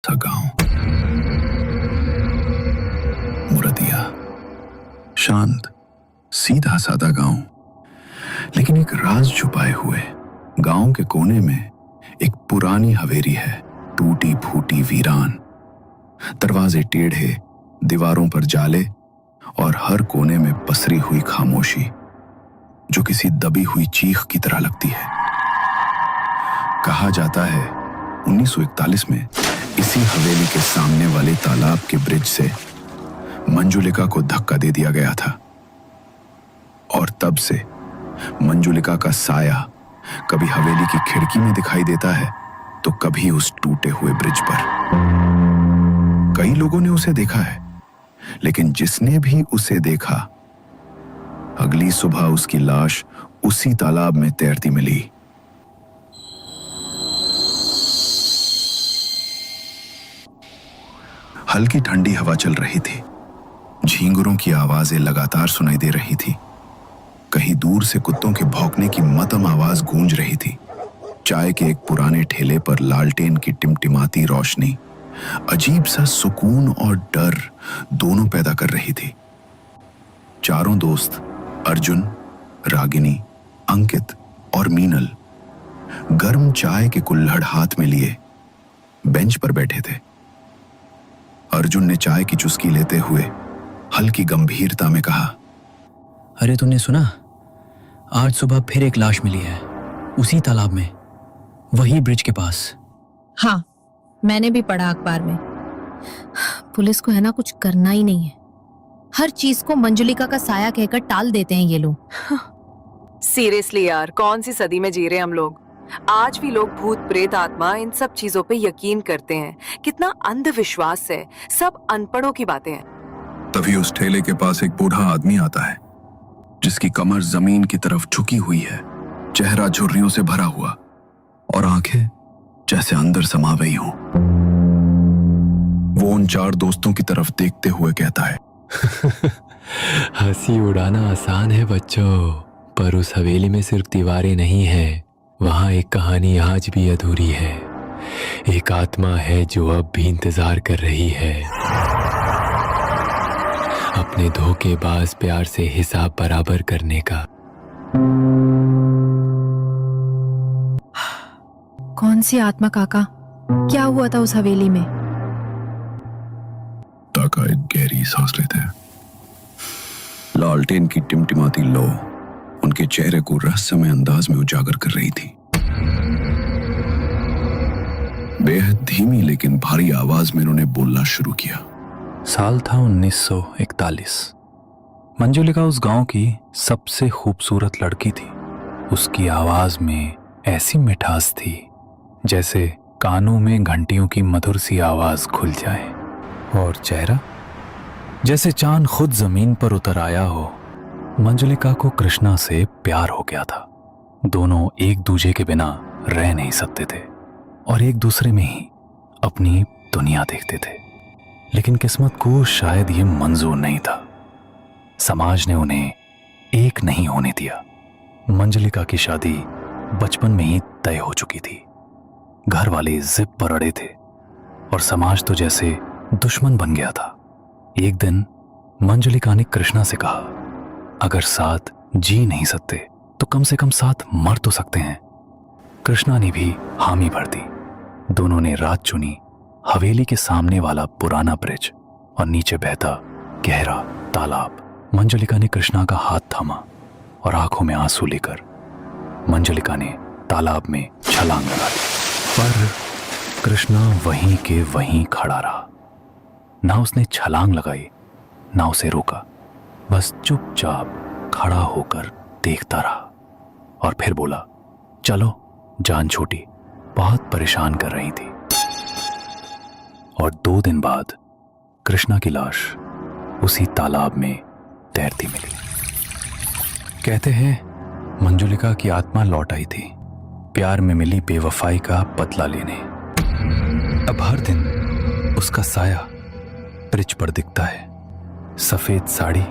सा गांव, मुरदिया, शांत सीधा साधा गांव, लेकिन एक राज छुपाए हुए। गांव के कोने में एक पुरानी हवेली है, टूटी फूटी वीरान, दरवाजे टेढ़े, दीवारों पर जाले और हर कोने में पसरी हुई खामोशी जो किसी दबी हुई चीख की तरह लगती है। कहा जाता है 1941 में इसी हवेली के सामने वाले तालाब के ब्रिज से मंजुलिका को धक्का दे दिया गया था और तब से मंजुलिका का साया कभी हवेली की खिड़की में दिखाई देता है तो कभी उस टूटे हुए ब्रिज पर। कई लोगों ने उसे देखा है, लेकिन जिसने भी उसे देखा, अगली सुबह उसकी लाश उसी तालाब में तैरती मिली। हल्की ठंडी हवा चल रही थी, झींगुरों की आवाजें लगातार सुनाई दे रही थी, कहीं दूर से कुत्तों के भौंकने की मतम आवाज गूंज रही थी। चाय के एक पुराने ठेले पर लालटेन की टिमटिमाती रोशनी अजीब सा सुकून और डर दोनों पैदा कर रही थी। चारों दोस्त अर्जुन, रागिनी, अंकित और मीनल गर्म चाय के कुल्हड़ हाथ में लिए बेंच पर बैठे थे। अर्जुन ने चाय की चुस्की लेते हुए हल्की गंभीरता में कहा, अरे तूने सुना, आज सुबह फिर एक लाश मिली है उसी तालाब में, वही ब्रिज के पास। हाँ, मैंने भी पढ़ा अखबार में। पुलिस को है ना कुछ करना ही नहीं है, हर चीज को मंजुलिका का साया कहकर टाल देते हैं ये लोग। सीरियसली यार, कौन सी सदी में जी रहे हैं हम लोग। आज भी लोग भूत प्रेत आत्मा इन सब चीजों पे यकीन करते हैं। कितना अंधविश्वास है, सब अनपढ़ों की बातें हैं। तभी उस ठेले के पास एक बूढ़ा आदमी आता है जिसकी कमर जमीन की तरफ झुकी हुई है, चेहरा झुर्रियों से भरा हुआ और आंखें जैसे अंदर समा गई हों। वो उन चार दोस्तों की तरफ देखते हुए कहता है, हंसी उड़ाना आसान है बच्चों, पर उस हवेली में सिर्फ दीवारें नहीं है, वहां एक कहानी आज भी अधूरी है। एक आत्मा है जो अब भी इंतजार कर रही है, अपने धोखेबाज प्यार से हिसाब बराबर करने का। कौन सी आत्मा काका? क्या हुआ था उस हवेली में? ताका एक गहरी सांस लेते हैं। लालटेन की टिमटिमाती लौ उनके चेहरे को रहस्यमय अंदाज में उजागर कर रही थी। बेहद धीमी लेकिन भारी आवाज में उन्होंने बोलना शुरू किया। साल था 1941। मंजुलिका उस गांव की सबसे खूबसूरत लड़की थी। उसकी आवाज में ऐसी मिठास थी जैसे कानों में घंटियों की मधुर सी आवाज खुल जाए, और चेहरा जैसे चांद खुद जमीन पर उतर आया हो। मंजुलिका को कृष्णा से प्यार हो गया था। दोनों एक दूजे के बिना रह नहीं सकते थे और एक दूसरे में ही अपनी दुनिया देखते थे, लेकिन किस्मत को शायद ये मंजूर नहीं था। समाज ने उन्हें एक नहीं होने दिया। मंजुलिका की शादी बचपन में ही तय हो चुकी थी। घर वाले जिद पर अड़े थे और समाज तो जैसे दुश्मन बन गया था। एक दिन मंजुलिका ने कृष्णा से कहा, अगर साथ जी नहीं सकते तो कम से कम साथ मर तो सकते हैं। कृष्णा ने भी हामी भर दी। दोनों ने रात चुनी हवेली के सामने वाला पुराना ब्रिज और नीचे बहता गहरा तालाब। मंजुलिका ने कृष्णा का हाथ थामा और आंखों में आंसू लेकर मंजुलिका ने तालाब में छलांग लगा दी। पर कृष्णा वहीं के वहीं खड़ा रहा। ना उसने छलांग लगाई, ना उसे रोका, बस चुपचाप खड़ा होकर देखता रहा और फिर बोला, चलो जान छोटी, बहुत परेशान कर रही थी। और 2 दिन बाद कृष्णा की लाश उसी तालाब में तैरती मिली। कहते हैं मंजुलिका की आत्मा लौट आई थी, प्यार में मिली बेवफाई का बदला लेने। अब हर दिन उसका साया ब्रिज पर दिखता है। सफेद साड़ी,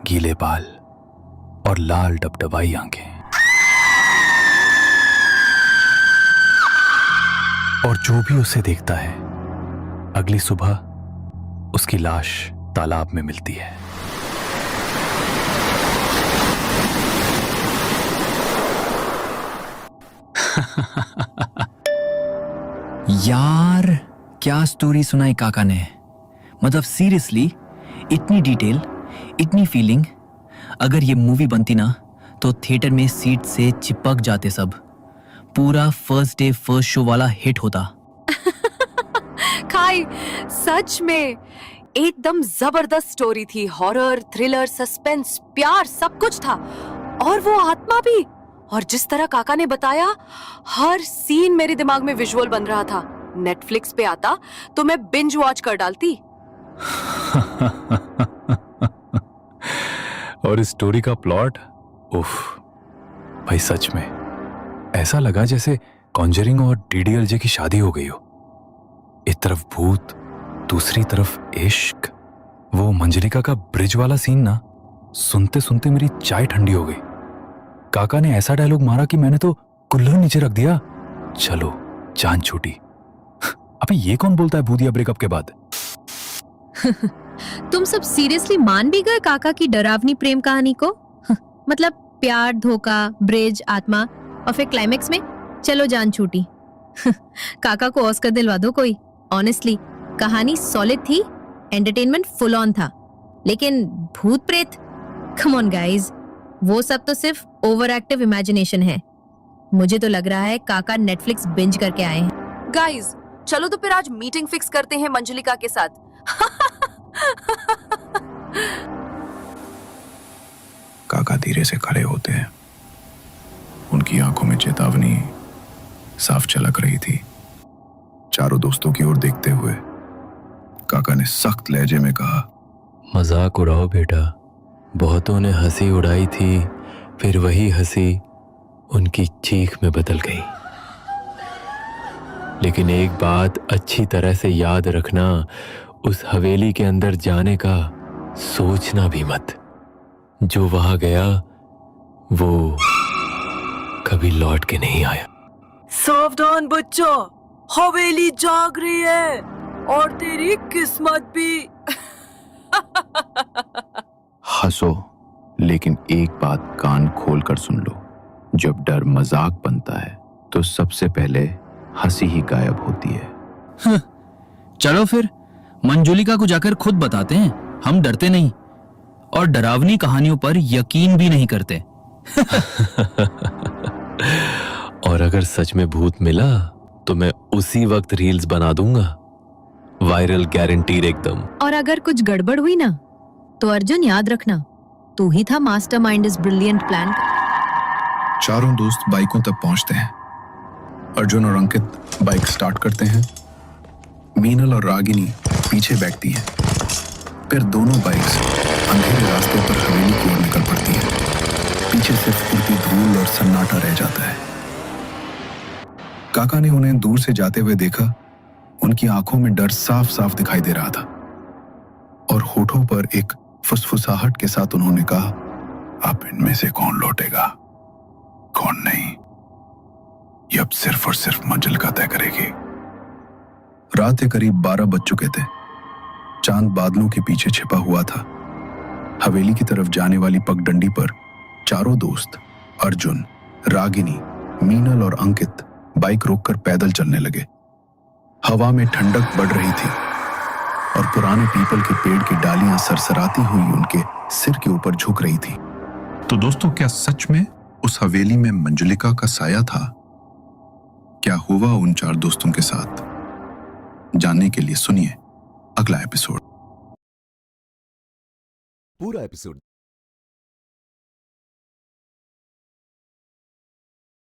गीले बाल और लाल डबडबाई आंखें। और जो भी उसे देखता है अगली सुबह उसकी लाश तालाब में मिलती है। यार क्या स्टोरी सुनाई काका ने। मतलब सीरियसली इतनी डिटेल, इतनी फीलिंग। अगर ये मूवी बनती ना तो थिएटर में सीट से चिपक जाते सब। पूरा फर्स्ट डे फर्स्ट शो वाला हिट होता। खाई, सच में एकदम जबरदस्त स्टोरी थी। हॉरर, थ्रिलर, सस्पेंस, प्यार, सब कुछ था। और वो आत्मा भी। और जिस तरह काका ने बताया, हर सीन मेरे दिमाग में विजुअल बन रहा था। नेटफ्लिक्स पे आता तो मैं बिंज वॉच कर डालती। और इस स्टोरी का प्लॉट, उफ भाई, सच में ऐसा लगा जैसे कॉन्जरिंग और डीडीएलजे की शादी हो गई हो। एक तरफ भूत, दूसरी तरफ इश्क। वो मंजलिका का ब्रिज वाला सीन ना, सुनते सुनते मेरी चाय ठंडी हो गई। काका ने ऐसा डायलॉग मारा कि मैंने तो कुल्हड़ नीचे रख दिया। चलो जान छूटी। अबे ये कौन बोलता है भूतिया ब्रेकअप के बाद? तुम सब सीरियसली मान भी गए काका की डरावनी प्रेम कहानी को? मतलब प्यार, धोखा, ब्रिज, आत्मा और फिर क्लाइमेक्स में चलो जान छूटी। काका को ऑस्कर दिलवा दो कोई। ऑनेस्टली कहानी सॉलिड थी, एंटरटेनमेंट फुल ऑन था। लेकिन भूत प्रेत, कम ऑन गाइस, वो सब तो सिर्फ ओवर एक्टिव इमेजिनेशन है। मुझे तो लग रहा है काका नेटफ्लिक्स बिंज करके आए हैं। गाइस, चलो तो फिर आज मीटिंग फिक्स करते हैं मंजुलिका के साथ। काका धीरे से खड़े होते हैं। उनकी आंखों में चेतावनी साफ झलक रही थी। चारों दोस्तों की ओर देखते हुए काका ने सख्त लहजे में कहा, मजाक उड़ाओ बेटा। बहुतों ने हंसी उड़ाई थी, फिर वही हंसी उनकी चीख में बदल गई। लेकिन एक बात अच्छी तरह से याद रखना, उस हवेली के अंदर जाने का सोचना भी मत। जो वहां गया वो कभी लौट के नहीं आया। सावधान बच्चा, हवेली जाग रही है और तेरी किस्मत भी। हंसो, लेकिन एक बात कान खोल कर सुन लो। जब डर मजाक बनता है तो सबसे पहले हंसी ही गायब होती है। चलो फिर मंजुलिका को जाकर खुद बताते हैं, हम डरते नहीं और डरावनी कहानियों पर यकीन भी नहीं करते। और अगर सच में भूत मिला तो मैं उसी वक्त रील्स बना दूंगा। वायरल गारंटीड एकदम। और अगर कुछ गड़बड़ हुई ना तो अर्जुन याद रखना, तू ही था मास्टरमाइंड इस ब्रिलियंट प्लान का। चारों दोस्त बाइकों तक पहुंचते हैं। अर्जुन और अंकित बाइक स्टार्ट करते हैं। मीनल और रागिनी पीछे बैठती हैं। फिर दोनों बाइक्स अंधेरे रास्ते पर हवेली की ओर निकल पड़ती हैं। पीछे सिर्फ उड़ती धूल और सन्नाटा रह जाता है। काका ने उन्हें दूर से जाते हुए देखा। उनकी आंखों में डर साफ साफ दिखाई दे रहा था और होठों पर एक फुसफुसाहट के साथ उन्होंने कहा, अब इनमें से कौन लौटेगा, कौन नहीं, ये अब सिर्फ और सिर्फ मंजिलिका तय करेगी। रात के करीब 12 बज चुके थे। चांद बादलों के पीछे छिपा हुआ था। हवेली की तरफ जाने वाली पगडंडी पर चारों दोस्त अर्जुन, रागिनी, मीनल और अंकित बाइक रोककर पैदल चलने लगे। हवा में ठंडक बढ़ रही थी और पुराने पीपल के पेड़ की डालियां सरसराती हुई उनके सिर के ऊपर झुक रही थी। तो दोस्तों, क्या सच में उस हवेली में मंजुलिका का साया था? क्या हुआ उन 4 दोस्तों के साथ? जानने के लिए सुनिए अगला एपिसोड। पूरा एपिसोड